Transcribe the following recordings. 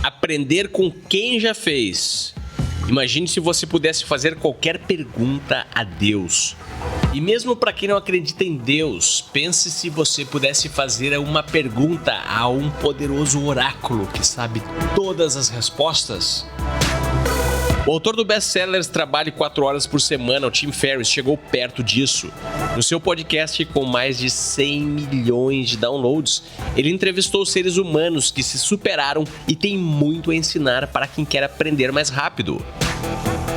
aprender com quem já fez. Imagine se você pudesse fazer qualquer pergunta a Deus. E mesmo para quem não acredita em Deus, pense se você pudesse fazer uma pergunta a um poderoso oráculo que sabe todas as respostas. O autor do best-seller Trabalhe 4 Horas por Semana, o Tim Ferriss, chegou perto disso. No seu podcast com mais de 100 milhões de downloads, ele entrevistou seres humanos que se superaram e tem muito a ensinar para quem quer aprender mais rápido.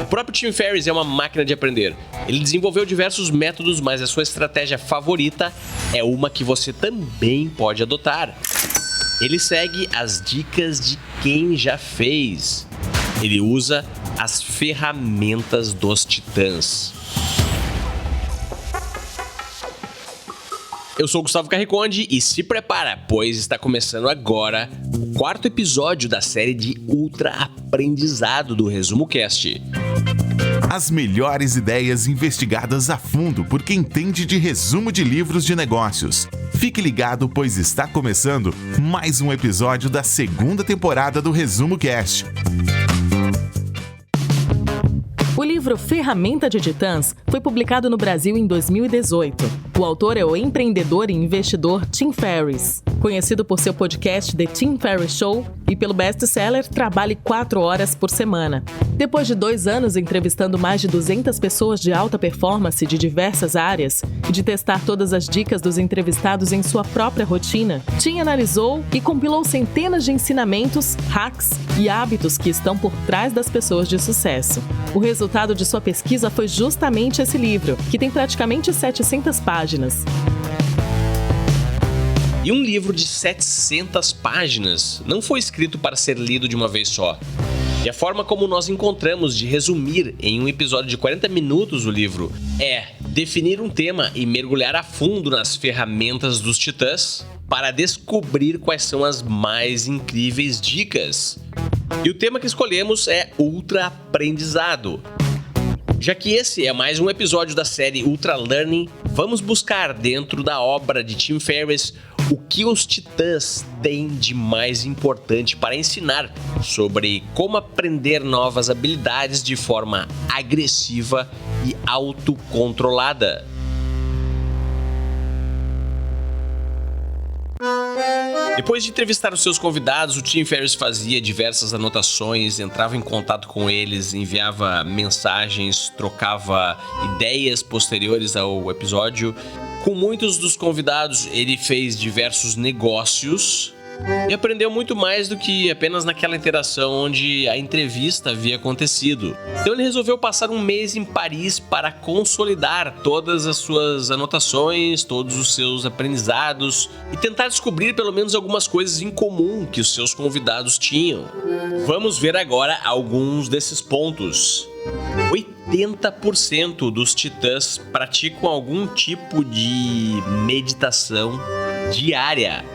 O próprio Tim Ferriss é uma máquina de aprender. Ele desenvolveu diversos métodos, mas a sua estratégia favorita é uma que você também pode adotar. Ele segue as dicas de quem já fez. Ele usa as ferramentas dos titãs. Eu sou o Gustavo Carriconde e se prepara, pois está começando agora o 4º episódio da série de Ultra Aprendizado do Resumo Cast. As melhores ideias investigadas a fundo por quem entende de resumo de livros de negócios. Fique ligado, pois está começando mais um episódio da 2ª temporada do Resumo Cast. O livro Ferramenta de Titãs foi publicado no Brasil em 2018. O autor é o empreendedor e investidor Tim Ferriss, conhecido por seu podcast The Tim Ferriss Show e pelo best-seller Trabalhe 4 Horas por Semana. Depois de 2 anos entrevistando mais de 200 pessoas de alta performance de diversas áreas e de testar todas as dicas dos entrevistados em sua própria rotina, Tim analisou e compilou centenas de ensinamentos, hacks e hábitos que estão por trás das pessoas de sucesso. O resultado de sua pesquisa foi justamente esse livro, que tem praticamente 700 páginas. E um livro de 700 páginas não foi escrito para ser lido de uma vez só. E a forma como nós encontramos de resumir em um episódio de 40 minutos o livro é definir um tema e mergulhar a fundo nas ferramentas dos titãs para descobrir quais são as mais incríveis dicas. E o tema que escolhemos é Ultra Aprendizado. Já que esse é mais um episódio da série Ultra Learning, vamos buscar dentro da obra de Tim Ferriss o que os titãs têm de mais importante para ensinar sobre como aprender novas habilidades de forma agressiva e autocontrolada. Depois de entrevistar os seus convidados, o Tim Ferriss fazia diversas anotações, entrava em contato com eles, enviava mensagens, trocava ideias posteriores ao episódio. Com muitos dos convidados, ele fez diversos negócios e aprendeu muito mais do que apenas naquela interação onde a entrevista havia acontecido. Então ele resolveu passar um mês em Paris para consolidar todas as suas anotações, todos os seus aprendizados e tentar descobrir pelo menos algumas coisas em comum que os seus convidados tinham. Vamos ver agora alguns desses pontos. 80% dos titãs praticam algum tipo de meditação diária.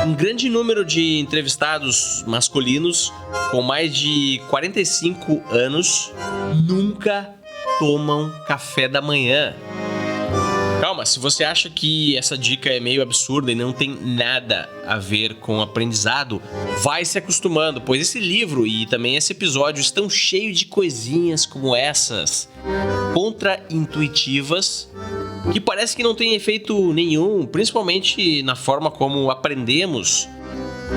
Um grande número de entrevistados masculinos com mais de 45 anos nunca tomam café da manhã. Calma, se você acha que essa dica é meio absurda e não tem nada a ver com aprendizado, vai se acostumando, pois esse livro e também esse episódio estão cheios de coisinhas como essas, contra-intuitivas, que parece que não tem efeito nenhum, principalmente na forma como aprendemos,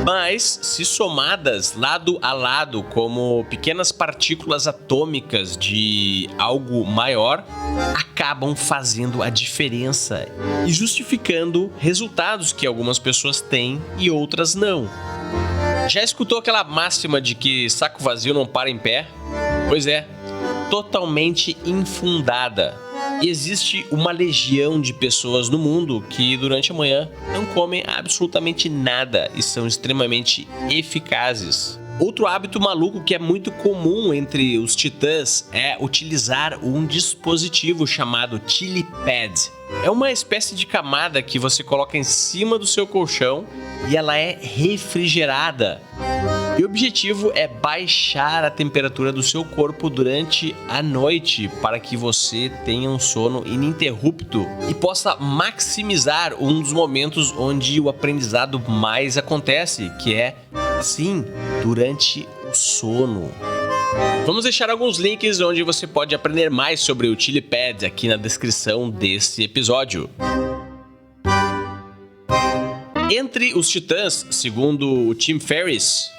mas se somadas lado a lado como pequenas partículas atômicas de algo maior, acabam fazendo a diferença e justificando resultados que algumas pessoas têm e outras não. Já escutou aquela máxima de que saco vazio não para em pé? Pois é, totalmente infundada. Existe uma legião de pessoas no mundo que durante a manhã não comem absolutamente nada e são extremamente eficazes. Outro hábito maluco que é muito comum entre os titãs é utilizar um dispositivo chamado Chili Pad. É uma espécie de camada que você coloca em cima do seu colchão e ela é refrigerada. E o objetivo é baixar a temperatura do seu corpo durante a noite para que você tenha um sono ininterrupto e possa maximizar um dos momentos onde o aprendizado mais acontece, que é Sim, durante o sono. Vamos deixar alguns links onde você pode aprender mais sobre o Chili Pads aqui na descrição desse episódio. Entre os Titãs, segundo o Tim Ferriss,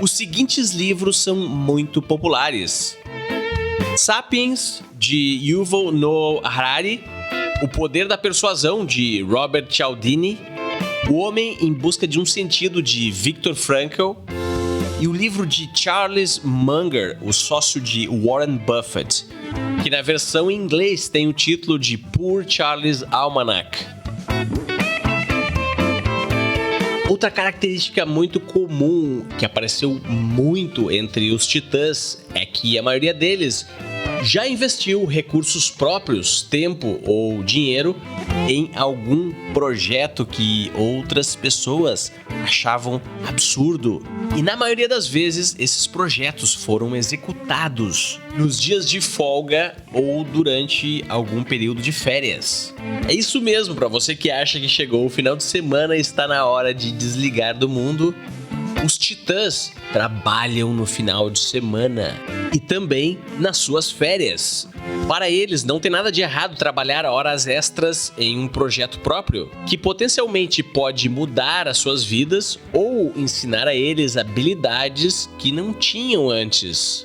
os seguintes livros são muito populares: Sapiens, de Yuval Noah Harari, O Poder da Persuasão, de Robert Cialdini, O Homem em Busca de um Sentido, de Viktor Frankl, e o livro de Charles Munger, o sócio de Warren Buffett, que na versão em inglês tem o título de Poor Charlie's Almanac. Outra característica muito comum que apareceu muito entre os titãs é que a maioria deles já investiu recursos próprios, tempo ou dinheiro em algum projeto que outras pessoas achavam absurdo. E na maioria das vezes, esses projetos foram executados nos dias de folga ou durante algum período de férias. É isso mesmo, para você que acha que chegou o final de semana e está na hora de desligar do mundo. Os titãs trabalham no final de semana e também nas suas férias. Para eles, não tem nada de errado trabalhar horas extras em um projeto próprio, que potencialmente pode mudar as suas vidas ou ensinar a eles habilidades que não tinham antes.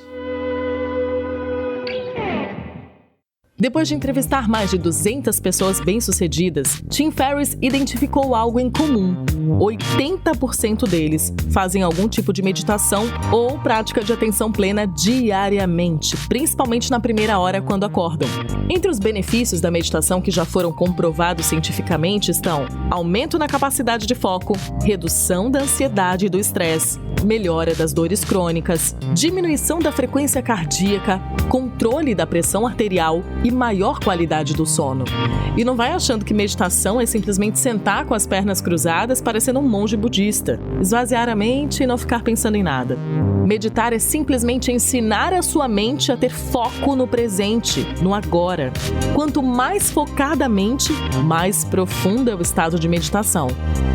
Depois de entrevistar mais de 200 pessoas bem-sucedidas, Tim Ferriss identificou algo em comum. 80% deles fazem algum tipo de meditação ou prática de atenção plena diariamente, principalmente na primeira hora quando acordam. Entre os benefícios da meditação que já foram comprovados cientificamente estão aumento na capacidade de foco, redução da ansiedade e do estresse, melhora das dores crônicas, diminuição da frequência cardíaca, controle da pressão arterial e maior qualidade do sono. E não vai achando que meditação é simplesmente sentar com as pernas cruzadas parecendo um monge budista, esvaziar a mente e não ficar pensando em nada. Meditar é simplesmente ensinar a sua mente a ter foco no presente, no agora. Quanto mais focada a mente, mais profundo é o estado de meditação.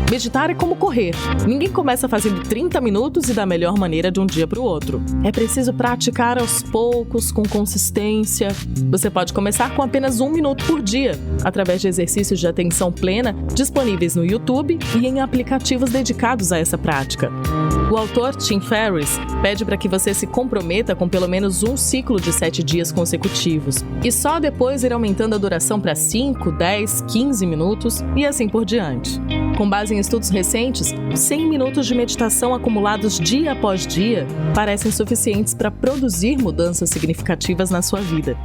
Meditar é como correr. Ninguém começa fazendo 30 minutos e da melhor maneira de um dia para o outro. É preciso praticar aos poucos, com consistência. Você pode começar com apenas 1 minuto por dia, através de exercícios de atenção plena disponíveis no YouTube e em aplicativos dedicados a essa prática. O autor Tim Ferriss pede para que você se comprometa com pelo menos um ciclo de 7 dias consecutivos e só depois ir aumentando a duração para 5, 10, 15 minutos e assim por diante. Com base em estudos recentes, 100 minutos de meditação acumulados dia após dia parecem suficientes para produzir mudanças significativas na sua vida.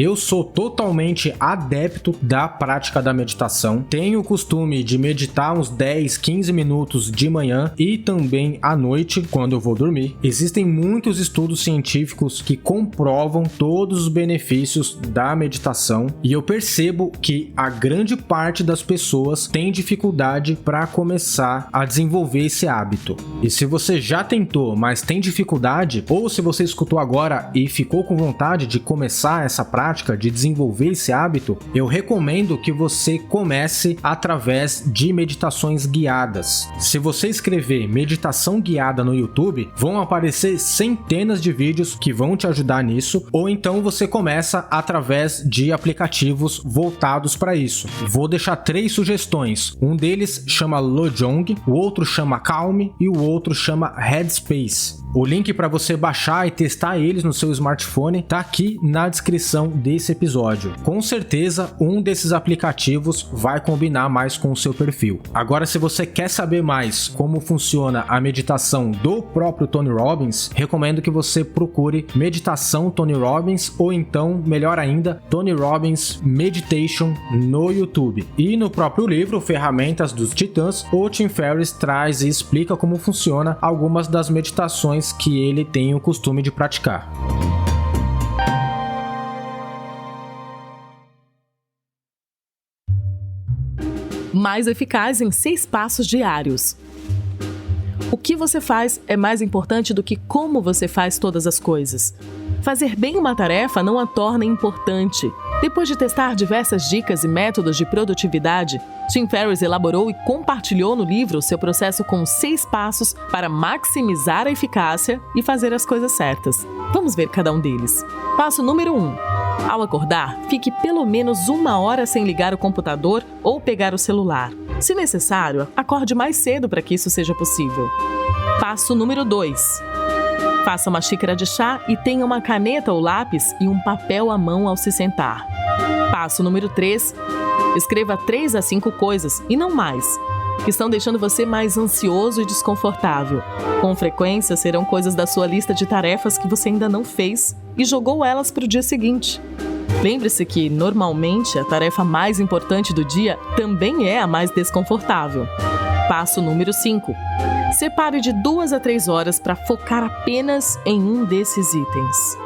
Eu sou totalmente adepto da prática da meditação. Tenho o costume de meditar uns 10, 15 minutos de manhã e também à noite, quando eu vou dormir. Existem muitos estudos científicos que comprovam todos os benefícios da meditação e eu percebo que a grande parte das pessoas tem dificuldade para começar a desenvolver esse hábito. E se você já tentou, mas tem dificuldade, ou se você escutou agora e ficou com vontade de começar essa prática, de desenvolver esse hábito, eu recomendo que você comece através de meditações guiadas. Se você escrever meditação guiada no YouTube, vão aparecer centenas de vídeos que vão te ajudar nisso, ou então você começa através de aplicativos voltados para isso. Vou deixar 3 sugestões. Um deles chama Lojong, o outro chama Calm e o outro chama Headspace. O link para você baixar e testar eles no seu smartphone tá aqui na descrição desse episódio. Com certeza, um desses aplicativos vai combinar mais com o seu perfil. Agora, se você quer saber mais como funciona a meditação do próprio Tony Robbins, recomendo que você procure Meditação Tony Robbins ou então, melhor ainda, Tony Robbins Meditation no YouTube. E no próprio livro, Ferramentas dos Titãs, o Tim Ferriss traz e explica como funciona algumas das meditações que ele tem o costume de praticar. Mais eficaz em 6 passos diários. O que você faz é mais importante do que como você faz todas as coisas. Fazer bem uma tarefa não a torna importante. Depois de testar diversas dicas e métodos de produtividade, Tim Ferriss elaborou e compartilhou no livro seu processo com 6 passos para maximizar a eficácia e fazer as coisas certas. Vamos ver cada um deles. Passo número 1. Ao acordar, fique pelo menos 1 hora sem ligar o computador ou pegar o celular. Se necessário, acorde mais cedo para que isso seja possível. Passo número 2. Faça uma xícara de chá e tenha uma caneta ou lápis e um papel à mão ao se sentar. Passo número 3. Escreva 3 a 5 coisas, e não mais, que estão deixando você mais ansioso e desconfortável. Com frequência, serão coisas da sua lista de tarefas que você ainda não fez e jogou elas para o dia seguinte. Lembre-se que, normalmente, a tarefa mais importante do dia também é a mais desconfortável. Passo número 5. Separe de 2 a 3 horas para focar apenas em um desses itens.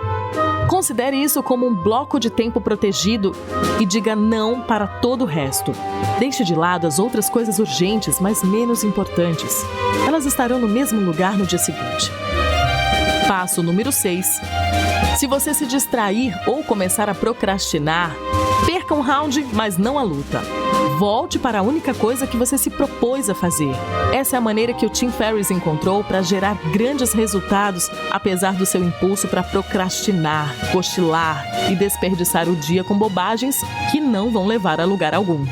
Considere isso como um bloco de tempo protegido e diga não para todo o resto. Deixe de lado as outras coisas urgentes, mas menos importantes. Elas estarão no mesmo lugar no dia seguinte. Passo número 6. Se você se distrair ou começar a procrastinar, perca um round, mas não a luta. Volte para a única coisa que você se propôs a fazer. Essa é a maneira que o Tim Ferriss encontrou para gerar grandes resultados, apesar do seu impulso para procrastinar, cochilar e desperdiçar o dia com bobagens que não vão levar a lugar algum.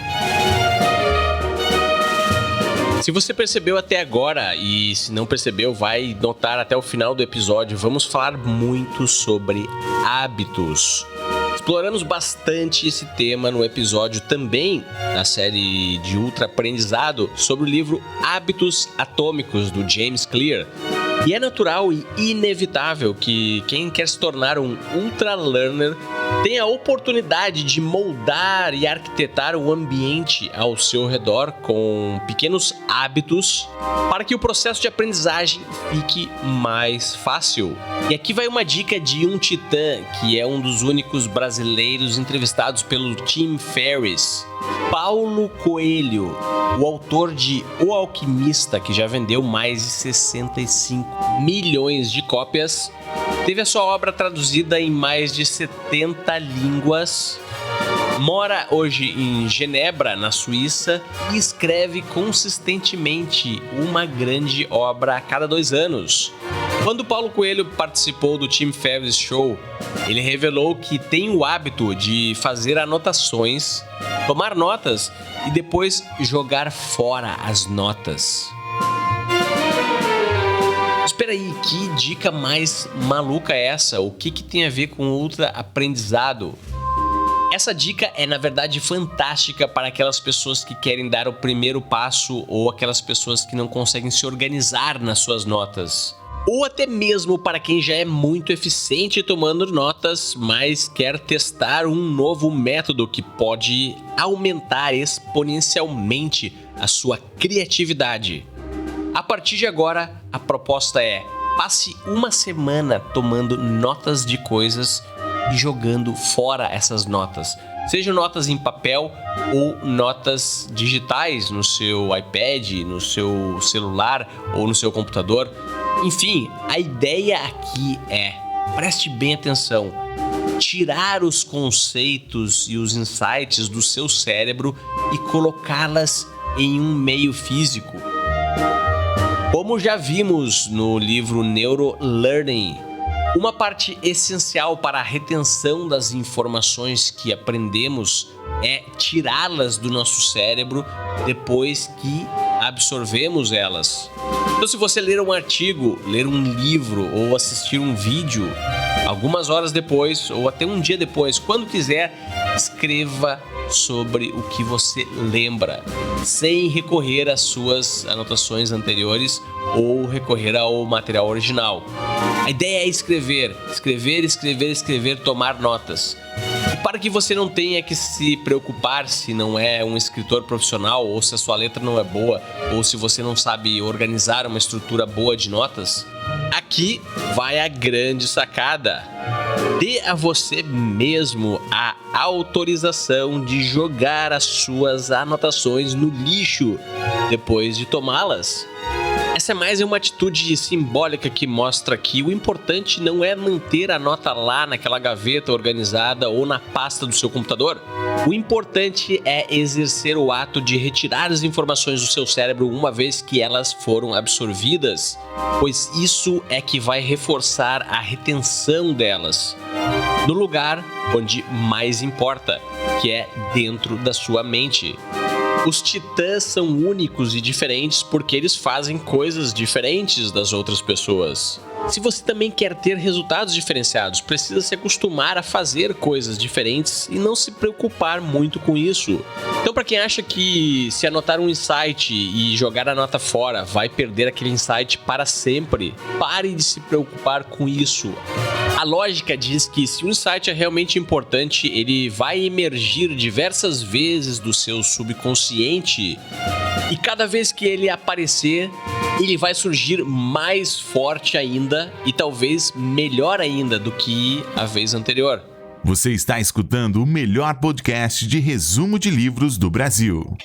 Se você percebeu até agora, e se não percebeu, vai notar até o final do episódio, vamos falar muito sobre hábitos. Exploramos bastante esse tema no episódio também da série de ultra aprendizado sobre o livro Hábitos Atômicos, do James Clear. E é natural e inevitável que quem quer se tornar um ultra learner tenha a oportunidade de moldar e arquitetar o ambiente ao seu redor com pequenos hábitos para que o processo de aprendizagem fique mais fácil. E aqui vai uma dica de um titã que é um dos únicos brasileiros entrevistados pelo Tim Ferriss. Paulo Coelho, o autor de O Alquimista, que já vendeu mais de 65 milhões de cópias, teve a sua obra traduzida em mais de 70 línguas, mora hoje em Genebra, na Suíça, e escreve consistentemente uma grande obra a cada 2 anos. Quando Paulo Coelho participou do Tim Ferriss Show, ele revelou que tem o hábito de fazer anotações, tomar notas e depois jogar fora as notas. Espera aí, que dica mais maluca é essa? O que tem a ver com ultra aprendizado? Essa dica é, na verdade, fantástica para aquelas pessoas que querem dar o primeiro passo ou aquelas pessoas que não conseguem se organizar nas suas notas. Ou até mesmo para quem já é muito eficiente tomando notas, mas quer testar um novo método que pode aumentar exponencialmente a sua criatividade. A partir de agora, a proposta é: passe 1 semana tomando notas de coisas e jogando fora essas notas. Sejam notas em papel ou notas digitais no seu iPad, no seu celular ou no seu computador. Enfim, a ideia aqui é, preste bem atenção, tirar os conceitos e os insights do seu cérebro e colocá-las em um meio físico. Como já vimos no livro Neurolearning, uma parte essencial para a retenção das informações que aprendemos é tirá-las do nosso cérebro depois que absorvemos elas. Então, se você ler um artigo, ler um livro ou assistir um vídeo, algumas horas depois ou até um dia depois, quando quiser, escreva sobre o que você lembra, sem recorrer às suas anotações anteriores ou recorrer ao material original. A ideia é escrever, tomar notas. E para que você não tenha que se preocupar se não é um escritor profissional, ou se a sua letra não é boa, ou se você não sabe organizar uma estrutura boa de notas, aqui vai a grande sacada. Dê a você mesmo a autorização de jogar as suas anotações no lixo depois de tomá-las. É Essa é mais uma atitude simbólica que mostra que o importante não é manter a nota lá naquela gaveta organizada ou na pasta do seu computador. O importante é exercer o ato de retirar as informações do seu cérebro uma vez que elas foram absorvidas, pois isso é que vai reforçar a retenção delas no lugar onde mais importa, que é dentro da sua mente. Os titãs são únicos e diferentes porque eles fazem coisas diferentes das outras pessoas. Se você também quer ter resultados diferenciados, precisa se acostumar a fazer coisas diferentes e não se preocupar muito com isso. Então, para quem acha que se anotar um insight e jogar a nota fora vai perder aquele insight para sempre, pare de se preocupar com isso. A lógica diz que se um insight é realmente importante, ele vai emergir diversas vezes do seu subconsciente e cada vez que ele aparecer, ele vai surgir mais forte ainda e talvez melhor ainda do que a vez anterior. Você está escutando o melhor podcast de resumo de livros do Brasil.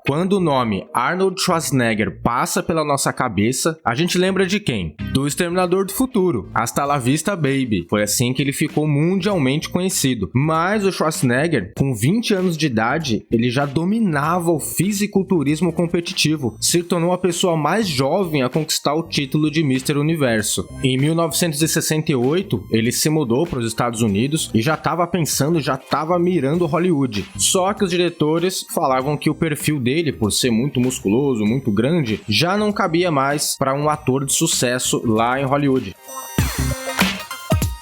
Quando o nome Arnold Schwarzenegger passa pela nossa cabeça, a gente lembra de quem? Do Exterminador do Futuro. Hasta la vista, baby. Foi assim que ele ficou mundialmente conhecido. Mas o Schwarzenegger, com 20 anos de idade, ele já dominava o fisiculturismo competitivo. Se tornou a pessoa mais jovem a conquistar o título de Mr. Universo. Em 1968, ele se mudou para os Estados Unidos e já estava mirando Hollywood. Só que os diretores falavam que o perfil dele, por ser muito musculoso, muito grande, já não cabia mais para um ator de sucesso lá em Hollywood.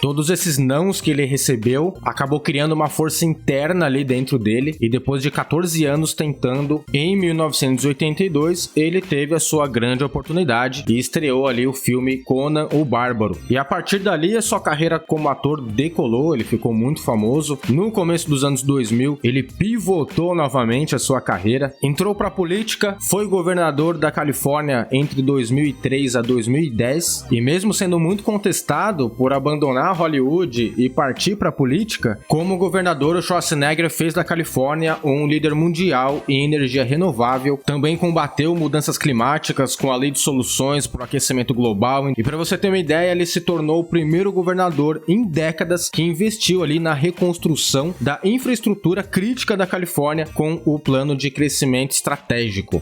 Todos esses nãos que ele recebeu acabou criando uma força interna ali dentro dele e depois de 14 anos tentando, em 1982 ele teve a sua grande oportunidade e estreou ali o filme Conan o Bárbaro. E a partir dali a sua carreira como ator decolou, ele ficou muito famoso. No começo dos anos 2000 ele pivotou novamente a sua carreira, entrou para a política, foi governador da Califórnia entre 2003 a 2010 e mesmo sendo muito contestado por abandonar Hollywood e partir para a política, como governador, o Schwarzenegger fez da Califórnia um líder mundial em energia renovável, também combateu mudanças climáticas com a lei de soluções para o aquecimento global e para você ter uma ideia, ele se tornou o primeiro governador em décadas que investiu ali na reconstrução da infraestrutura crítica da Califórnia com o plano de crescimento estratégico.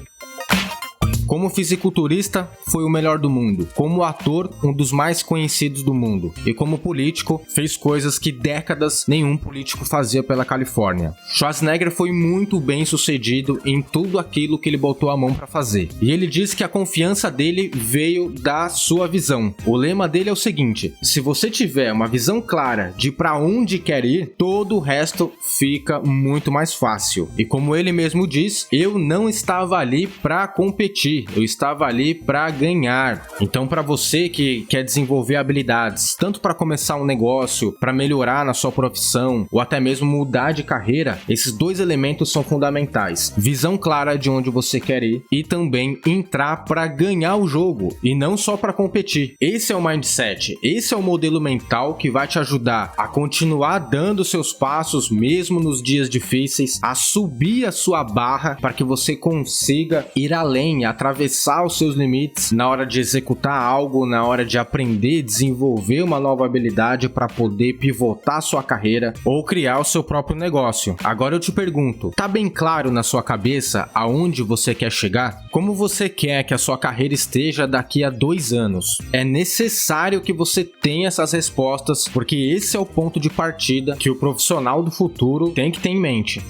Como fisiculturista, foi o melhor do mundo. Como ator, um dos mais conhecidos do mundo. E como político, fez coisas que décadas nenhum político fazia pela Califórnia. Schwarzenegger foi muito bem sucedido em tudo aquilo que ele botou a mão para fazer. E ele diz que a confiança dele veio da sua visão. O lema dele é o seguinte: se você tiver uma visão clara de para onde quer ir, todo o resto fica muito mais fácil. E como ele mesmo diz, eu não estava ali para competir. Eu estava ali para ganhar. Então, para você que quer desenvolver habilidades, tanto para começar um negócio, para melhorar na sua profissão, ou até mesmo mudar de carreira, esses dois elementos são fundamentais. Visão clara de onde você quer ir e também entrar para ganhar o jogo e não só para competir. Esse é o mindset, esse é o modelo mental que vai te ajudar a continuar dando seus passos mesmo nos dias difíceis, a subir a sua barra para que você consiga ir além, atravessar os seus limites na hora de executar algo, na hora de aprender, desenvolver uma nova habilidade para poder pivotar sua carreira ou criar o seu próprio negócio. Agora eu te pergunto, tá bem claro na sua cabeça aonde você quer chegar? Como você quer que a sua carreira esteja daqui a 2 anos? É necessário que você tenha essas respostas, porque esse é o ponto de partida que o profissional do futuro tem que ter em mente.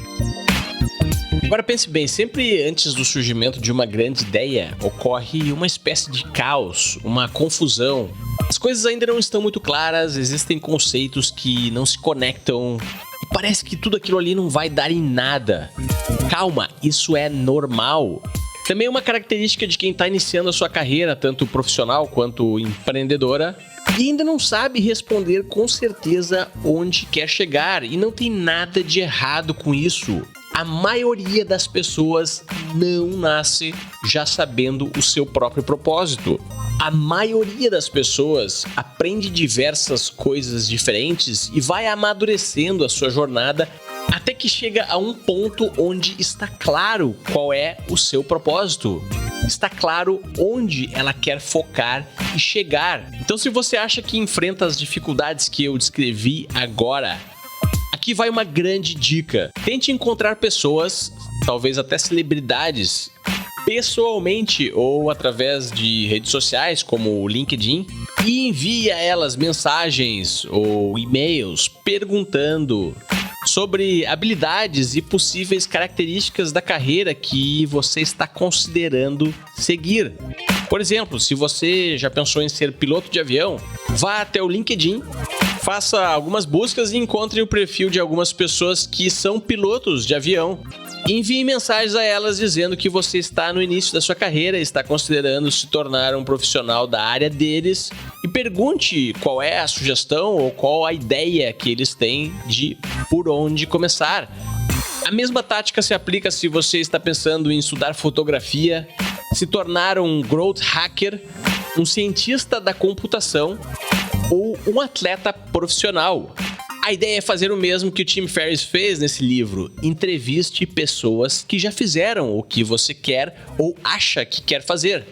Agora pense bem, sempre antes do surgimento de uma grande ideia, ocorre uma espécie de caos, uma confusão. As coisas ainda não estão muito claras, existem conceitos que não se conectam e parece que tudo aquilo ali não vai dar em nada. Calma, isso é normal. Também uma característica de quem está iniciando a sua carreira, tanto profissional quanto empreendedora, e ainda não sabe responder com certeza onde quer chegar, e não tem nada de errado com isso. A maioria das pessoas não nasce já sabendo o seu próprio propósito. A maioria das pessoas aprende diversas coisas diferentes e vai amadurecendo a sua jornada até que chega a um ponto onde está claro qual é o seu propósito. está claro onde ela quer focar e chegar. Então, se você acha que enfrenta as dificuldades que eu descrevi agora, aqui vai uma grande dica. Tente encontrar pessoas, talvez até celebridades, pessoalmente ou através de redes sociais como o LinkedIn, e envie a elas mensagens ou e-mails perguntando sobre habilidades e possíveis características da carreira que você está considerando seguir. Por exemplo, se você já pensou em ser piloto de avião, vá até o LinkedIn, faça algumas buscas e encontre o perfil de algumas pessoas que são pilotos de avião. Envie mensagens a elas dizendo que você está no início da sua carreira e está considerando se tornar um profissional da área deles, e pergunte qual é a sugestão ou qual a ideia que eles têm de por onde começar. A mesma tática se aplica se você está pensando em estudar fotografia, se tornar um growth hacker, um cientista da computação ou um atleta profissional. A ideia é fazer o mesmo que o Tim Ferriss fez nesse livro. Entreviste pessoas que já fizeram o que você quer ou acha que quer fazer.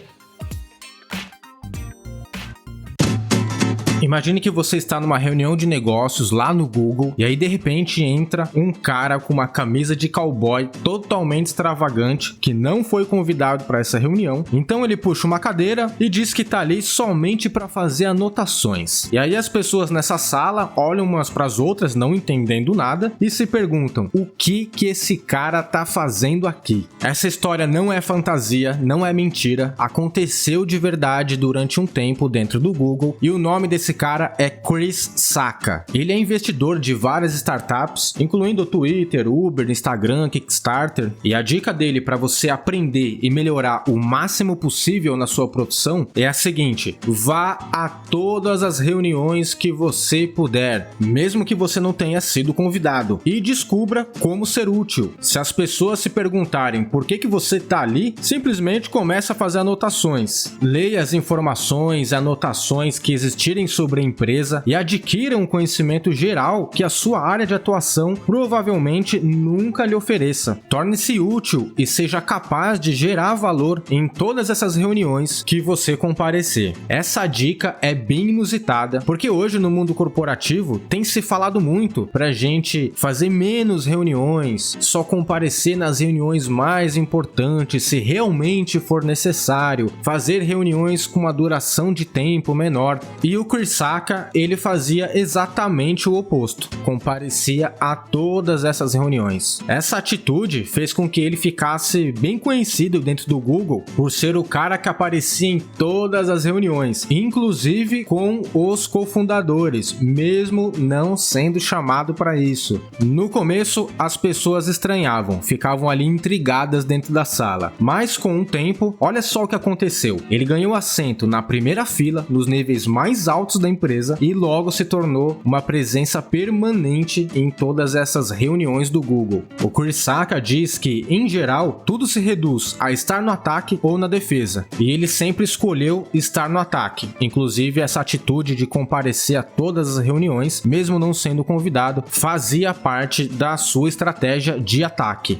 Imagine que você está numa reunião de negócios lá no Google e aí de repente entra um cara com uma camisa de cowboy totalmente extravagante que não foi convidado para essa reunião. Então ele puxa uma cadeira e diz que está ali somente para fazer anotações. E aí as pessoas nessa sala olham umas para as outras não entendendo nada e se perguntam o que esse cara tá fazendo aqui. Essa história não é fantasia, não é mentira, aconteceu de verdade durante um tempo dentro do Google e o nome desse cara é Chris Sacca. Ele é investidor de várias startups, incluindo o Twitter, Uber, Instagram, Kickstarter, e a dica dele para você aprender e melhorar o máximo possível na sua profissão é a seguinte: vá a todas as reuniões que você puder, mesmo que você não tenha sido convidado, e descubra como ser útil. Se as pessoas se perguntarem por que você tá ali, simplesmente comece a fazer anotações. Leia as informações e anotações que existirem sobre a empresa e adquira um conhecimento geral que a sua área de atuação provavelmente nunca lhe ofereça. Torne-se útil e seja capaz de gerar valor em todas essas reuniões que você comparecer. Essa dica é bem inusitada, porque hoje no mundo corporativo tem se falado muito pra gente fazer menos reuniões, só comparecer nas reuniões mais importantes se realmente for necessário, fazer reuniões com uma duração de tempo menor. E o Chris Sacca, ele fazia exatamente o oposto, comparecia a todas essas reuniões. Essa atitude fez com que ele ficasse bem conhecido dentro do Google por ser o cara que aparecia em todas as reuniões, inclusive com os cofundadores, mesmo não sendo chamado para isso. No começo, as pessoas estranhavam, ficavam ali intrigadas dentro da sala, mas com o tempo, olha só o que aconteceu. Ele ganhou assento na primeira fila, nos níveis mais altos da empresa, e logo se tornou uma presença permanente em todas essas reuniões do Google. O Chris Sacca diz que, em geral, tudo se reduz a estar no ataque ou na defesa, e ele sempre escolheu estar no ataque. Inclusive, essa atitude de comparecer a todas as reuniões, mesmo não sendo convidado, fazia parte da sua estratégia de ataque.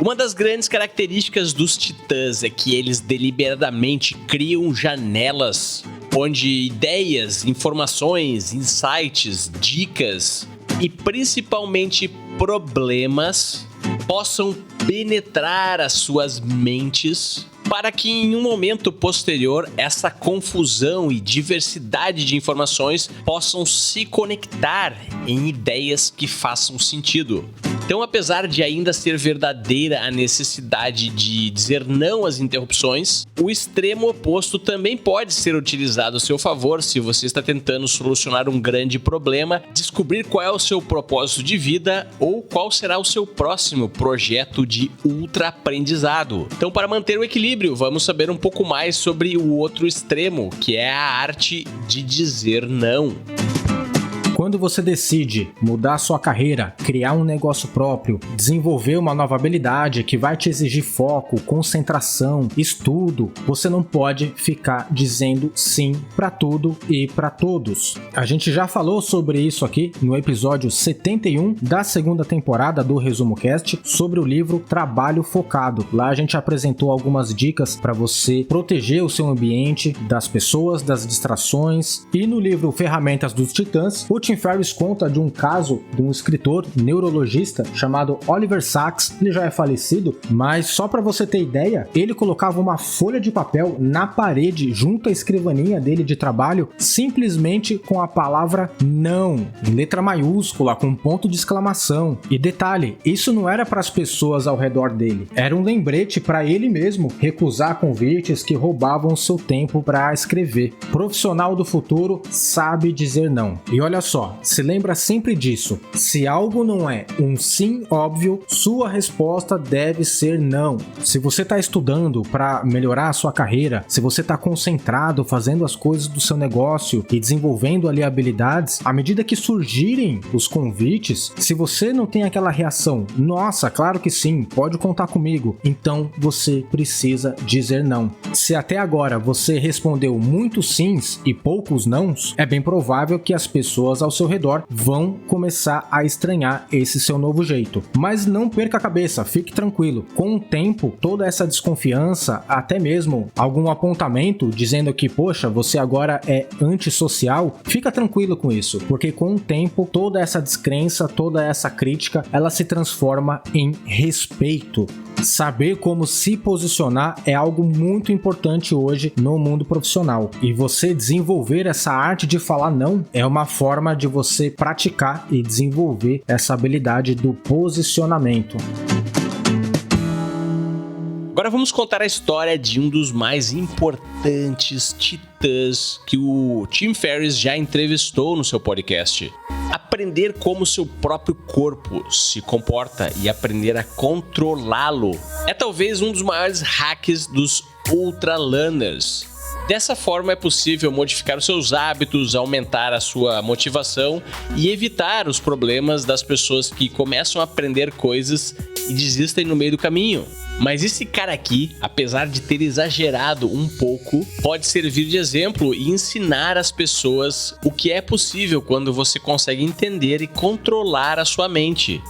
Uma das grandes características dos titãs é que eles deliberadamente criam janelas onde ideias, informações, insights, dicas e principalmente problemas possam penetrar as suas mentes para que em um momento posterior essa confusão e diversidade de informações possam se conectar em ideias que façam sentido. Então, apesar de ainda ser verdadeira a necessidade de dizer não às interrupções, o extremo oposto também pode ser utilizado a seu favor se você está tentando solucionar um grande problema, descobrir qual é o seu propósito de vida ou qual será o seu próximo projeto de ultra-aprendizado. Então, para manter o equilíbrio, vamos saber um pouco mais sobre o outro extremo, que é a arte de dizer não. quando você decide mudar sua carreira, criar um negócio próprio, desenvolver uma nova habilidade que vai te exigir foco, concentração, estudo, você não pode ficar dizendo sim para tudo e para todos. A gente já falou sobre isso aqui no episódio 71 da segunda temporada do Resumo Cast sobre o livro Trabalho Focado. Lá a gente apresentou algumas dicas para você proteger o seu ambiente das pessoas, das distrações. E no livro Ferramentas dos Titãs, o Tim Ferriss conta de um caso de um escritor neurologista chamado Oliver Sacks. Ele já é falecido, mas só para você ter ideia, ele colocava uma folha de papel na parede junto à escrivaninha dele de trabalho, simplesmente com a palavra não, em letra maiúscula, com ponto de exclamação. E detalhe, isso não era para as pessoas ao redor dele, era um lembrete para ele mesmo recusar convites que roubavam seu tempo para escrever. Profissional do futuro sabe dizer não. E olha só, se lembra sempre disso. Se algo não é um sim óbvio, sua resposta deve ser não. Se você está estudando para melhorar a sua carreira, se você está concentrado fazendo as coisas do seu negócio e desenvolvendo ali habilidades, à medida que surgirem os convites, se você não tem aquela reação, nossa, claro que sim, pode contar comigo, então você precisa dizer não. Se até agora você respondeu muitos sims e poucos nãos, é bem provável que as pessoas ao seu redor vão começar a estranhar esse seu novo jeito. Mas não perca a cabeça, fique tranquilo. Com o tempo, toda essa desconfiança, até mesmo algum apontamento dizendo que, poxa, você agora é antissocial, fica tranquilo com isso, porque com o tempo, toda essa descrença, toda essa crítica, ela se transforma em respeito. Saber como se posicionar é algo muito importante hoje no mundo profissional. E você desenvolver essa arte de falar não é uma forma de você praticar e desenvolver essa habilidade do posicionamento. Agora vamos contar a história de um dos mais importantes titãs que o Tim Ferriss já entrevistou no seu podcast. Aprender como seu próprio corpo se comporta e aprender a controlá-lo é talvez um dos maiores hacks dos ultralearners. Dessa forma é possível modificar os seus hábitos, aumentar a sua motivação e evitar os problemas das pessoas que começam a aprender coisas e desistem no meio do caminho. Mas esse cara aqui, apesar de ter exagerado um pouco, pode servir de exemplo e ensinar às pessoas o que é possível quando você consegue entender e controlar a sua mente.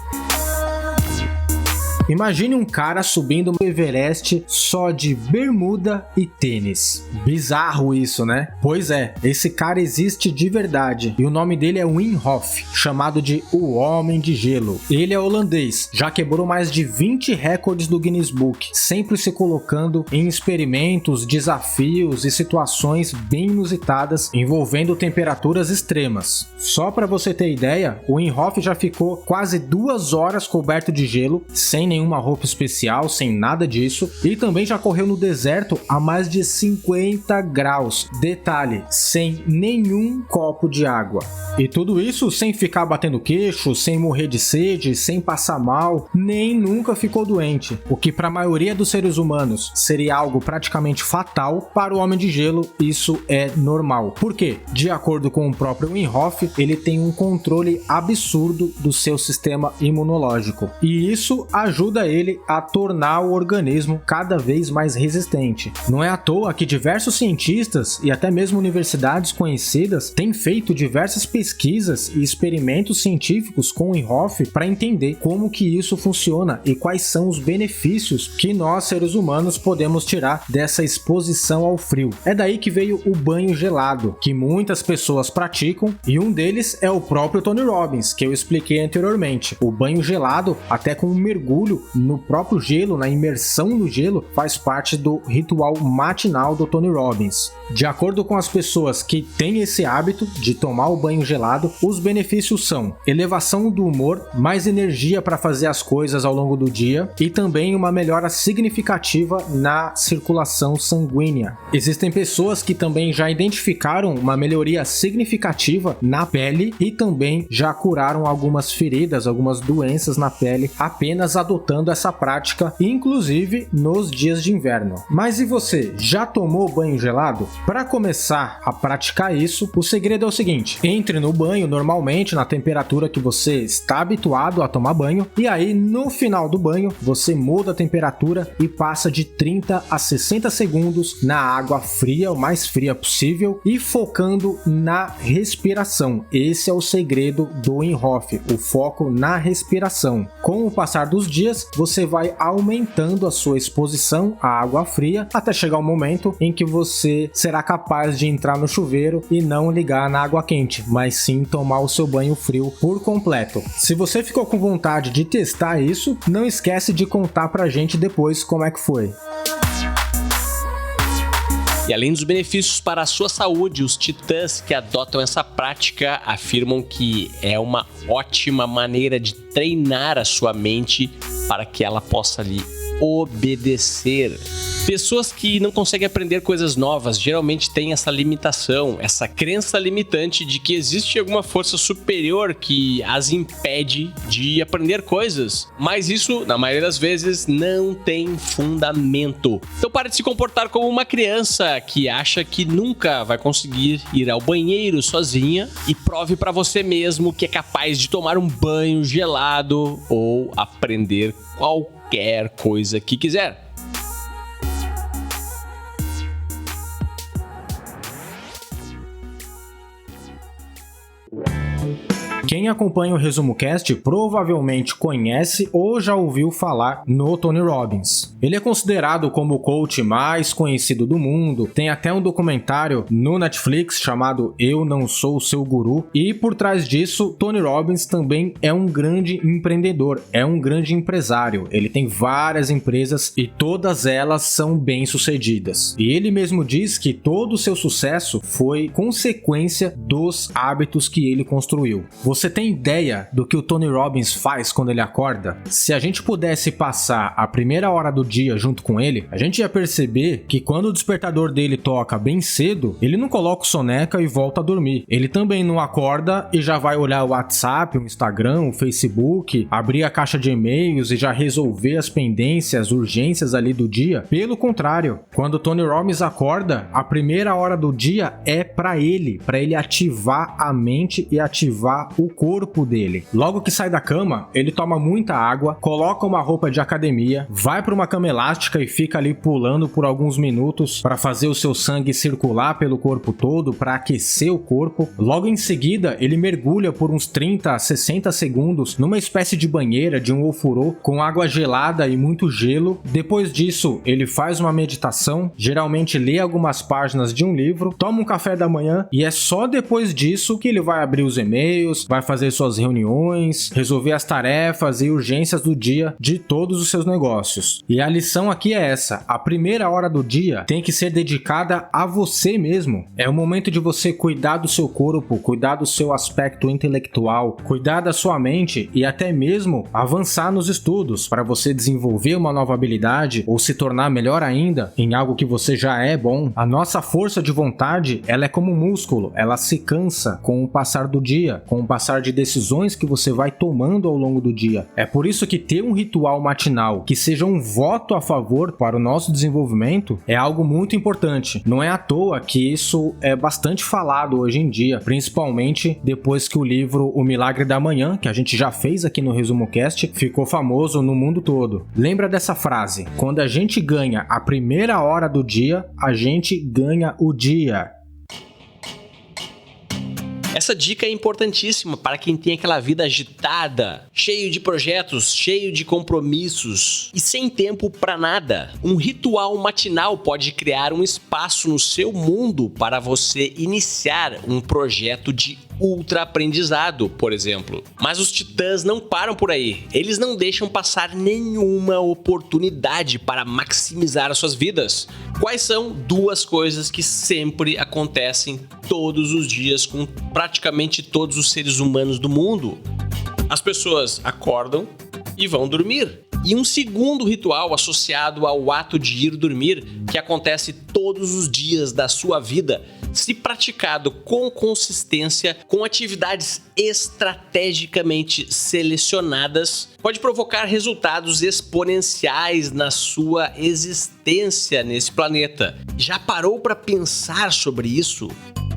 Imagine um cara subindo o Everest só de bermuda e tênis. Bizarro isso, né? Pois é, esse cara existe de verdade e o nome dele é Wim Hof, chamado de o Homem de Gelo. Ele é holandês, já quebrou mais de 20 recordes do Guinness Book, sempre se colocando em experimentos, desafios e situações bem inusitadas envolvendo temperaturas extremas. Só para você ter ideia, o Wim Hof já ficou quase 2 horas coberto de gelo, sem nenhuma roupa especial, sem nada disso, e também já correu no deserto a mais de 50 graus. Detalhe, sem nenhum copo de água. E tudo isso sem ficar batendo queixo, sem morrer de sede, sem passar mal, nem nunca ficou doente. O que para a maioria dos seres humanos seria algo praticamente fatal, para o Homem de Gelo isso é normal. Por quê? De acordo com o próprio Wim Hof, ele tem um controle absurdo do seu sistema imunológico. E isso ajuda ele a tornar o organismo cada vez mais resistente. Não é à toa que diversos cientistas e até mesmo universidades conhecidas têm feito diversas pesquisas e experimentos científicos com o Wim Hof para entender como que isso funciona e quais são os benefícios que nós seres humanos podemos tirar dessa exposição ao frio. É daí que veio o banho gelado, que muitas pessoas praticam, e um deles é o próprio Tony Robbins, que eu expliquei anteriormente. O banho gelado, até com um mergulho no próprio gelo, na imersão no gelo, faz parte do ritual matinal do Tony Robbins. De acordo com as pessoas que têm esse hábito de tomar o banho gelado, os benefícios são elevação do humor, mais energia para fazer as coisas ao longo do dia e também uma melhora significativa na circulação sanguínea. Existem pessoas que também já identificaram uma melhoria significativa na pele e também já curaram algumas feridas, algumas doenças na pele, apenas adotando adotando essa prática, inclusive nos dias de inverno. Mas e você, já tomou banho gelado? Para começar a praticar isso, o segredo é o seguinte: entre no banho normalmente na temperatura que você está habituado a tomar banho, e aí no final do banho você muda a temperatura e passa de 30 a 60 segundos na água fria, o mais fria possível, e focando na respiração. Esse é o segredo do Wim Hof, o foco na respiração. Com o passar dos dias, você vai aumentando a sua exposição à água fria até chegar o momento em que você será capaz de entrar no chuveiro e não ligar na água quente, mas sim tomar o seu banho frio por completo. Se você ficou com vontade de testar isso, não esquece de contar pra gente depois como é que foi. E além dos benefícios para a sua saúde, os titãs que adotam essa prática afirmam que é uma ótima maneira de treinar a sua mente para que ela possa lhe obedecer. Pessoas que não conseguem aprender coisas novas geralmente têm essa limitação, essa crença limitante de que existe alguma força superior que as impede de aprender coisas. Mas isso, na maioria das vezes, não tem fundamento. Então pare de se comportar como uma criança que acha que nunca vai conseguir ir ao banheiro sozinha e prove para você mesmo que é capaz de tomar um banho gelado ou aprender qualquer coisa que quiser. Quem acompanha o Resumo Cast provavelmente conhece ou já ouviu falar no Tony Robbins. Ele é considerado como o coach mais conhecido do mundo, tem até um documentário no Netflix chamado Eu Não Sou o Seu Guru, e por trás disso, Tony Robbins também é um grande empreendedor, é um grande empresário. Ele tem várias empresas e todas elas são bem-sucedidas. E ele mesmo diz que todo o seu sucesso foi consequência dos hábitos que ele construiu. Você tem ideia do que o Tony Robbins faz quando ele acorda? Se a gente pudesse passar a primeira hora do dia junto com ele, a gente ia perceber que quando o despertador dele toca bem cedo, ele não coloca o soneca e volta a dormir. Ele também não acorda e já vai olhar o WhatsApp, o Instagram, o Facebook, abrir a caixa de e-mails e já resolver as pendências, urgências ali do dia. Pelo contrário, quando o Tony Robbins acorda, a primeira hora do dia é para ele ativar a mente e ativar o corpo dele. Logo que sai da cama, ele toma muita água, coloca uma roupa de academia, vai para uma cama elástica e fica ali pulando por alguns minutos para fazer o seu sangue circular pelo corpo todo, para aquecer o corpo. Logo em seguida, ele mergulha por uns 30 a 60 segundos numa espécie de banheira, de um ofurô, com água gelada e muito gelo. Depois disso, ele faz uma meditação, geralmente lê algumas páginas de um livro, toma um café da manhã e é só depois disso que ele vai abrir os e-mails, vai fazer suas reuniões, resolver as tarefas e urgências do dia de todos os seus negócios. E a lição aqui é essa: a primeira hora do dia tem que ser dedicada a você mesmo. É o momento de você cuidar do seu corpo, cuidar do seu aspecto intelectual, cuidar da sua mente e até mesmo avançar nos estudos para você desenvolver uma nova habilidade ou se tornar melhor ainda em algo que você já é bom. A nossa força de vontade, ela é como um músculo, ela se cansa com o passar do dia, com o passar de decisões que você vai tomando ao longo do dia. É por isso que ter um ritual matinal que seja um voto a favor para o nosso desenvolvimento é algo muito importante. Não é à toa que isso é bastante falado hoje em dia, principalmente depois que o livro O Milagre da Manhã, que a gente já fez aqui no Resumo Cast, ficou famoso no mundo todo. Lembra dessa frase? Quando a gente ganha a primeira hora do dia, a gente ganha o dia. Essa dica é importantíssima para quem tem aquela vida agitada, cheio de projetos, cheio de compromissos e sem tempo para nada. Um ritual matinal pode criar um espaço no seu mundo para você iniciar um projeto de ultra aprendizado, por exemplo. Mas os titãs não param por aí. Eles não deixam passar nenhuma oportunidade para maximizar as suas vidas. Quais são duas coisas que sempre acontecem todos os dias com praticamente todos os seres humanos do mundo? As pessoas acordam e vão dormir. E um segundo ritual associado ao ato de ir dormir, que acontece todos os dias da sua vida, se praticado com consistência, com atividades estrategicamente selecionadas, pode provocar resultados exponenciais na sua existência nesse planeta. Já parou para pensar sobre isso?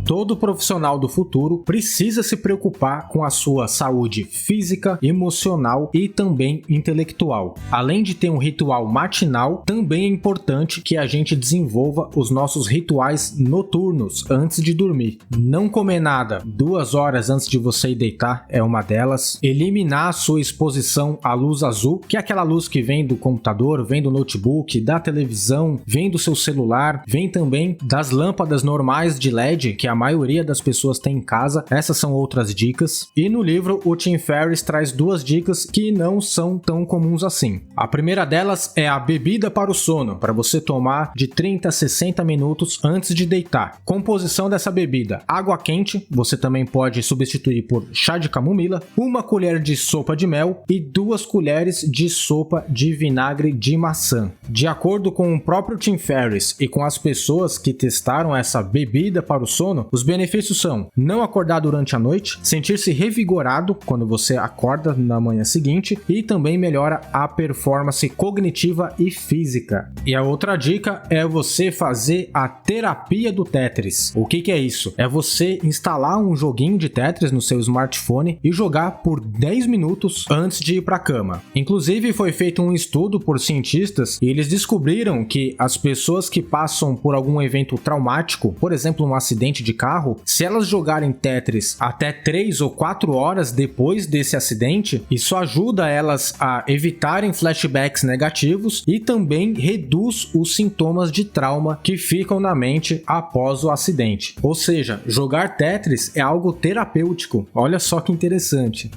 Todo profissional do futuro precisa se preocupar com a sua saúde física, emocional e também intelectual. Além de ter um ritual matinal, também é importante que a gente desenvolva os nossos rituais noturnos antes de dormir. Não comer nada 2 horas antes de você ir deitar é uma delas. Eliminar a sua exposição à luz azul, que é aquela luz que vem do computador, vem do notebook, da televisão, vem do seu celular, vem também das lâmpadas normais de LED, que a maioria das pessoas tem em casa. Essas são outras dicas. E no livro, o Tim Ferriss traz 2 dicas que não são tão comuns assim. A primeira delas é a bebida para o sono, para você tomar de 30 a 60 minutos antes de deitar. Composição dessa bebida: água quente, você também pode substituir por chá de camomila, 1 colher de sopa de mel e 2 colheres de sopa de vinagre de maçã. De acordo com o próprio Tim Ferriss e com as pessoas que testaram essa bebida para o sono, os benefícios são não acordar durante a noite, sentir-se revigorado quando você acorda na manhã seguinte e também melhora a performance cognitiva e física. E a outra dica é você fazer a terapia do Tetris. O que é isso? É você instalar um joguinho de Tetris no seu smartphone e jogar por 10 minutos antes de ir para a cama. Inclusive foi feito um estudo por cientistas e eles descobriram que as pessoas que passam por algum evento traumático, por exemplo um acidente de carro, se elas jogarem Tetris até 3 ou 4 horas depois desse acidente, isso ajuda elas a evitarem flashbacks negativos e também reduz os sintomas de trauma que ficam na mente após o acidente. Ou seja, jogar Tetris é algo terapêutico. Olha só que interessante.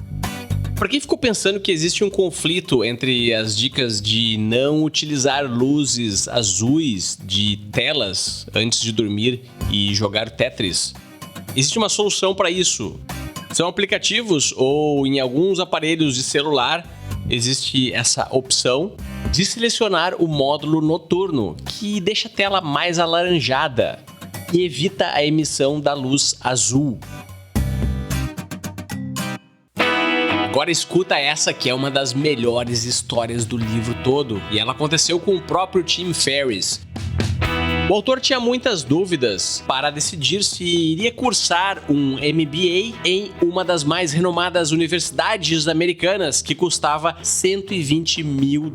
Para quem ficou pensando que existe um conflito entre as dicas de não utilizar luzes azuis de telas antes de dormir e jogar Tetris, existe uma solução para isso. São aplicativos ou em alguns aparelhos de celular existe essa opção de selecionar o módulo noturno, que deixa a tela mais alaranjada e evita a emissão da luz azul. Agora escuta essa, que é uma das melhores histórias do livro todo, e ela aconteceu com o próprio Tim Ferriss. O autor tinha muitas dúvidas para decidir se iria cursar um MBA em uma das mais renomadas universidades americanas, que custava $120 mil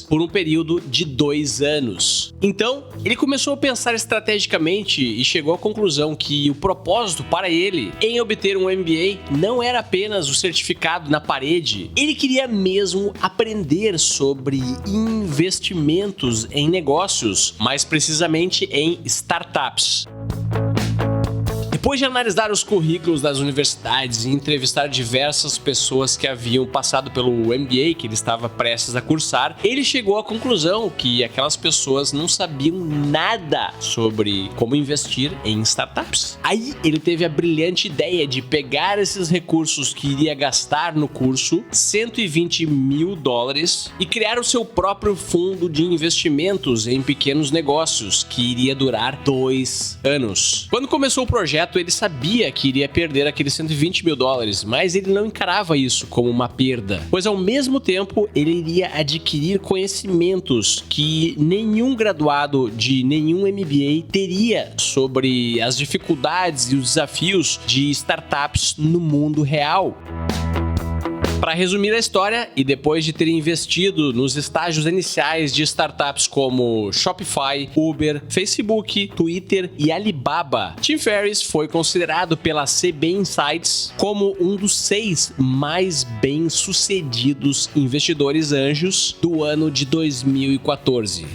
por um período de 2 anos. Então, ele começou a pensar estrategicamente e chegou à conclusão que o propósito para ele em obter um MBA não era apenas o certificado na parede. Ele queria mesmo aprender sobre investimentos em negócios, mais precisamente em startups. Depois de analisar os currículos das universidades e entrevistar diversas pessoas que haviam passado pelo MBA que ele estava prestes a cursar, ele chegou à conclusão que aquelas pessoas não sabiam nada sobre como investir em startups. Aí ele teve a brilhante ideia de pegar esses recursos que iria gastar no curso, $120 mil, e criar o seu próprio fundo de investimentos em pequenos negócios, que iria durar 2 anos. Quando começou o projeto, ele sabia que iria perder aqueles $120 mil, mas ele não encarava isso como uma perda, pois ao mesmo tempo ele iria adquirir conhecimentos que nenhum graduado de nenhum MBA teria sobre as dificuldades e os desafios de startups no mundo real. Para resumir a história, e depois de ter investido nos estágios iniciais de startups como Shopify, Uber, Facebook, Twitter e Alibaba, Tim Ferriss foi considerado pela CB Insights como um dos 6 mais bem-sucedidos investidores anjos do ano de 2014.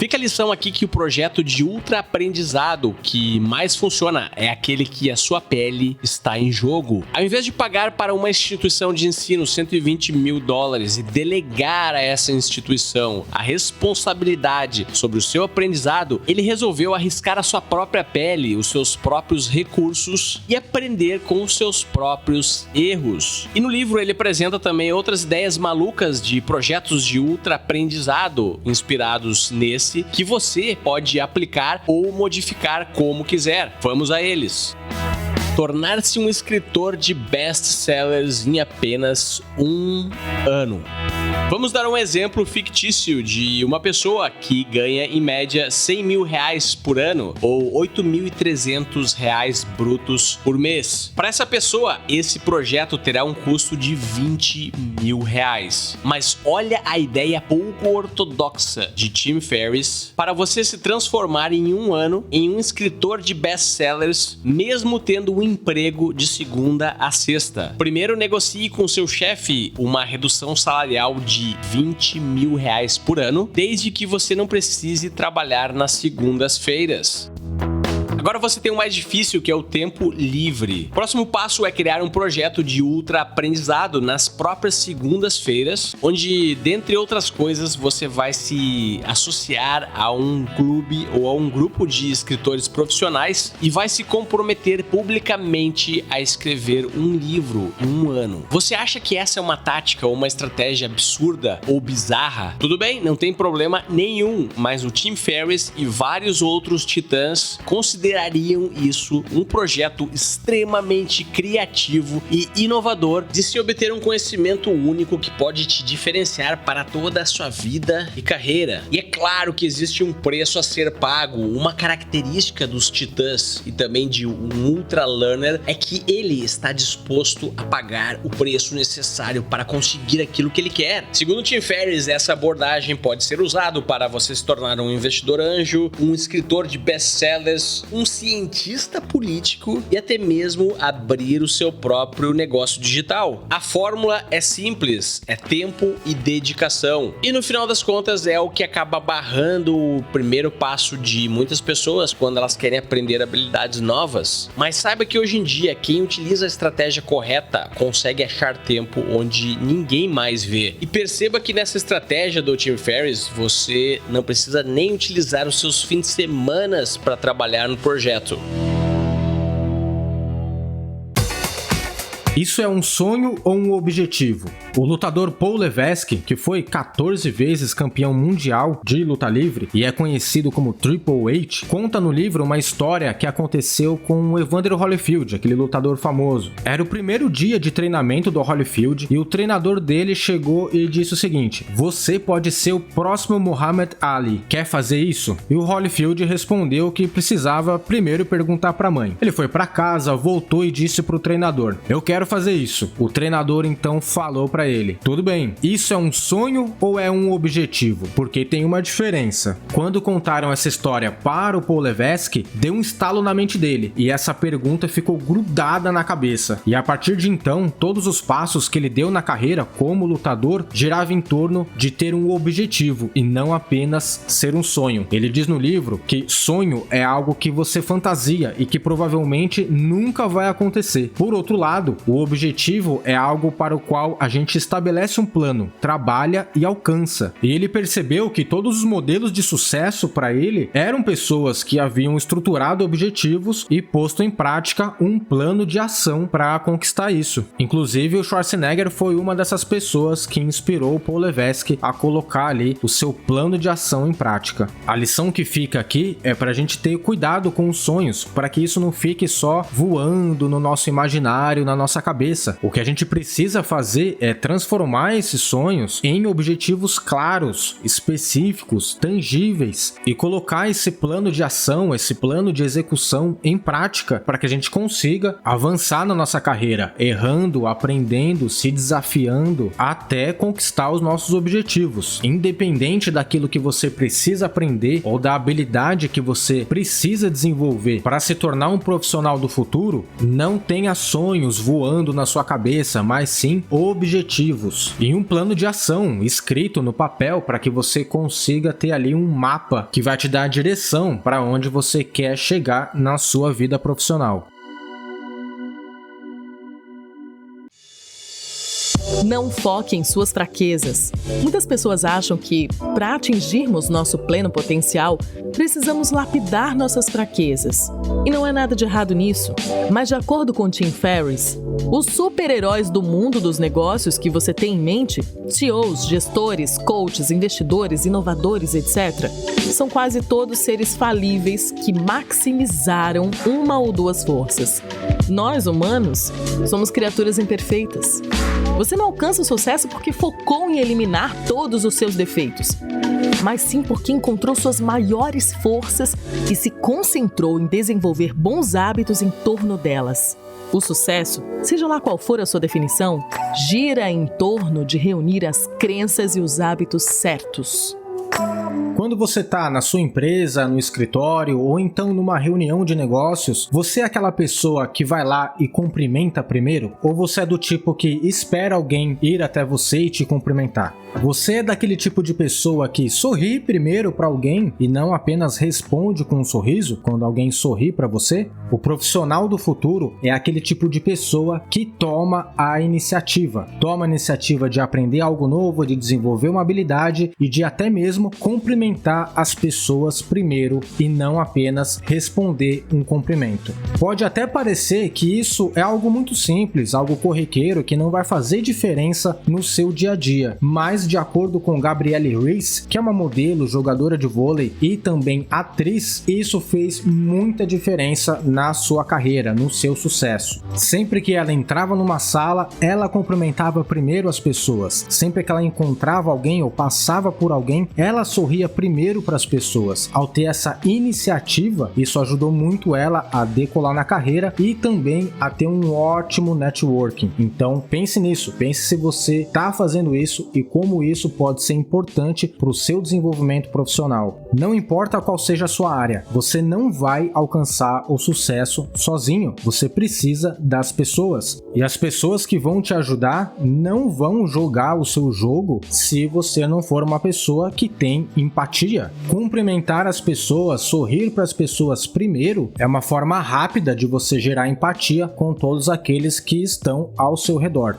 Fica a lição aqui que o projeto de ultra aprendizado que mais funciona é aquele que a sua pele está em jogo. Ao invés de pagar para uma instituição de ensino $120 mil e delegar a essa instituição a responsabilidade sobre o seu aprendizado, ele resolveu arriscar a sua própria pele, os seus próprios recursos e aprender com os seus próprios erros. E no livro ele apresenta também outras ideias malucas de projetos de ultra aprendizado inspirados nesse, que você pode aplicar ou modificar como quiser. Vamos a eles. Tornar-se um escritor de best-sellers em apenas 1 ano. Vamos dar um exemplo fictício de uma pessoa que ganha em média R$100 mil por ano ou R$8.300 brutos por mês. Para essa pessoa, esse projeto terá um custo de R$20 mil. Mas olha a ideia pouco ortodoxa de Tim Ferriss para você se transformar em 1 ano em um escritor de best-sellers, mesmo tendo um emprego de segunda a sexta. Primeiro, negocie com seu chefe uma redução salarial de R$20 mil por ano, desde que você não precise trabalhar nas segundas-feiras. Agora você tem o mais difícil, que é o tempo livre. O próximo passo é criar um projeto de ultra aprendizado nas próprias segundas-feiras, onde, dentre outras coisas, você vai se associar a um clube ou a um grupo de escritores profissionais e vai se comprometer publicamente a escrever um livro em 1 ano. Você acha que essa é uma tática ou uma estratégia absurda ou bizarra? Tudo bem, não tem problema nenhum, mas o Tim Ferriss e vários outros titãs considerariam isso um projeto extremamente criativo e inovador de se obter um conhecimento único que pode te diferenciar para toda a sua vida e carreira. E é claro que existe um preço a ser pago. Uma característica dos titãs e também de um ultra learner é que ele está disposto a pagar o preço necessário para conseguir aquilo que ele quer. Segundo Tim Ferriss, essa abordagem pode ser usada para você se tornar um investidor anjo, um escritor de best-sellers, um cientista político e até mesmo abrir o seu próprio negócio digital. A fórmula é simples, é tempo e dedicação. E no final das contas é o que acaba barrando o primeiro passo de muitas pessoas quando elas querem aprender habilidades novas. Mas saiba que hoje em dia quem utiliza a estratégia correta consegue achar tempo onde ninguém mais vê. E perceba que nessa estratégia do Tim Ferriss você não precisa nem utilizar os seus fins de semana para trabalhar no projeto. Isso é um sonho ou um objetivo? O lutador Paul Levesque, que foi 14 vezes campeão mundial de luta livre e é conhecido como Triple H, conta no livro uma história que aconteceu com o Evander Holyfield, aquele lutador famoso. Era o primeiro dia de treinamento do Holyfield e o treinador dele chegou e disse o seguinte: "Você pode ser o próximo Muhammad Ali. Quer fazer isso?" E o Holyfield respondeu que precisava primeiro perguntar para a mãe. Ele foi para casa, voltou e disse para o treinador: "Eu quero fazer isso." O treinador então falou para ele: "Tudo bem, isso é um sonho ou é um objetivo?" Porque tem uma diferença. Quando contaram essa história para o Paul Levesque, deu um estalo na mente dele e essa pergunta ficou grudada na cabeça. E a partir de então, todos os passos que ele deu na carreira como lutador girava em torno de ter um objetivo e não apenas ser um sonho. Ele diz no livro que sonho é algo que você fantasia e que provavelmente nunca vai acontecer. Por outro lado, o objetivo é algo para o qual a gente estabelece um plano, trabalha e alcança. E ele percebeu que todos os modelos de sucesso para ele eram pessoas que haviam estruturado objetivos e posto em prática um plano de ação para conquistar isso. Inclusive, o Schwarzenegger foi uma dessas pessoas que inspirou o Paul Levesque a colocar ali o seu plano de ação em prática. A lição que fica aqui é para a gente ter cuidado com os sonhos, para que isso não fique só voando no nosso imaginário, na nossa cabeça. O que a gente precisa fazer é transformar esses sonhos em objetivos claros, específicos, tangíveis e colocar esse plano de ação, esse plano de execução em prática para que a gente consiga avançar na nossa carreira, errando, aprendendo, se desafiando até conquistar os nossos objetivos. Independente daquilo que você precisa aprender ou da habilidade que você precisa desenvolver para se tornar um profissional do futuro, não tenha sonhos voando ecoando na sua cabeça, mas sim objetivos e um plano de ação escrito no papel para que você consiga ter ali um mapa que vai te dar a direção para onde você quer chegar na sua vida profissional. Não foque em suas fraquezas. Muitas pessoas acham que, para atingirmos nosso pleno potencial, precisamos lapidar nossas fraquezas. E não é nada de errado nisso. Mas, de acordo com Tim Ferriss, os super-heróis do mundo dos negócios que você tem em mente, CEOs, gestores, coaches, investidores, inovadores, etc., são quase todos seres falíveis que maximizaram uma ou duas forças. Nós, humanos, somos criaturas imperfeitas. Você não alcança o sucesso porque focou em eliminar todos os seus defeitos, mas sim porque encontrou suas maiores forças e se concentrou em desenvolver bons hábitos em torno delas. O sucesso, seja lá qual for a sua definição, gira em torno de reunir as crenças e os hábitos certos. Quando você está na sua empresa, no escritório ou então numa reunião de negócios, você é aquela pessoa que vai lá e cumprimenta primeiro? Ou você é do tipo que espera alguém ir até você e te cumprimentar? Você é daquele tipo de pessoa que sorri primeiro para alguém e não apenas responde com um sorriso quando alguém sorri para você? O profissional do futuro é aquele tipo de pessoa que toma a iniciativa de aprender algo novo, de desenvolver uma habilidade e de até mesmo cumprimentar as pessoas primeiro e não apenas responder um cumprimento. Pode até parecer que isso é algo muito simples, algo corriqueiro que não vai fazer diferença no seu dia a dia, mas de acordo com Gabrielle Reece, que é uma modelo, jogadora de vôlei e também atriz, isso fez muita diferença na sua carreira, no seu sucesso. Sempre que ela entrava numa sala, ela cumprimentava primeiro as pessoas. Sempre que ela encontrava alguém ou passava por alguém, ela sorria primeiro para as pessoas. Ao ter essa iniciativa, isso ajudou muito ela a decolar na carreira e também a ter um ótimo networking. Então pense nisso, pense se você está fazendo isso e como isso pode ser importante para o seu desenvolvimento profissional. Não importa qual seja a sua área, você não vai alcançar o sucesso sozinho. Você precisa das pessoas. E as pessoas que vão te ajudar não vão jogar o seu jogo se você não for uma pessoa que tem empatia. Cumprimentar as pessoas, sorrir para as pessoas primeiro é uma forma rápida de você gerar empatia com todos aqueles que estão ao seu redor.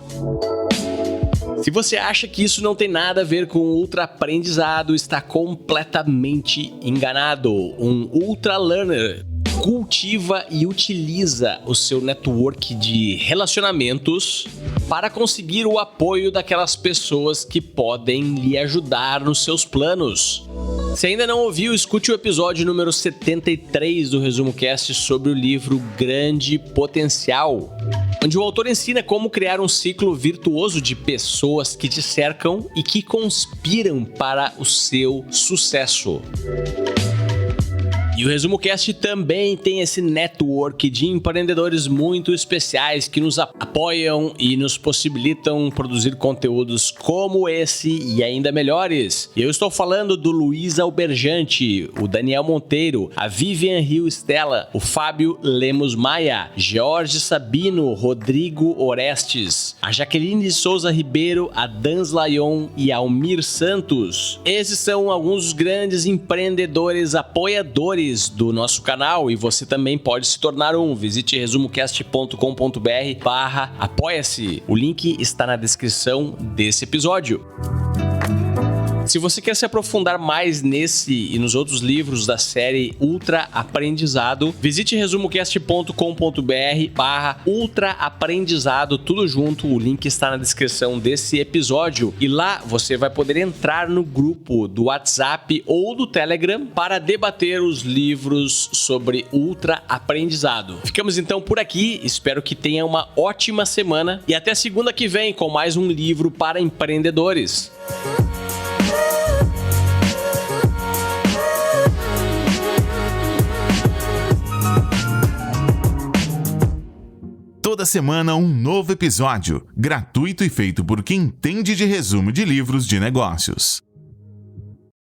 Se você acha que isso não tem nada a ver com ultra aprendizado, está completamente enganado. Um ultra learner cultiva e utiliza o seu network de relacionamentos para conseguir o apoio daquelas pessoas que podem lhe ajudar nos seus planos. Se ainda não ouviu, escute o episódio número 73 do Resumo Cast sobre o livro Grande Potencial, onde o autor ensina como criar um ciclo virtuoso de pessoas que te cercam e que conspiram para o seu sucesso. E o Resumo Cast também tem esse network de empreendedores muito especiais que nos apoiam e nos possibilitam produzir conteúdos como esse e ainda melhores. Eu estou falando do Luiz Alberjante, o Daniel Monteiro, a Vivian Rio Stella, o Fábio Lemos Maia, Jorge Sabino, Rodrigo Orestes, a Jaqueline de Souza Ribeiro, a Dans Layon e a Almir Santos. Esses são alguns dos grandes empreendedores apoiadores do nosso canal e você também pode se tornar um. Visite resumocast.com.br/apoia-se. O link está na descrição desse episódio. Se você quer se aprofundar mais nesse e nos outros livros da série Ultra Aprendizado, visite resumocast.com.br/Ultra Aprendizado, tudo junto, o link está na descrição desse episódio e lá você vai poder entrar no grupo do WhatsApp ou do Telegram para debater os livros sobre Ultra Aprendizado. Ficamos então por aqui, espero que tenha uma ótima semana e até segunda que vem com mais um livro para empreendedores. Toda semana um novo episódio, gratuito e feito por quem entende de resumo de livros de negócios.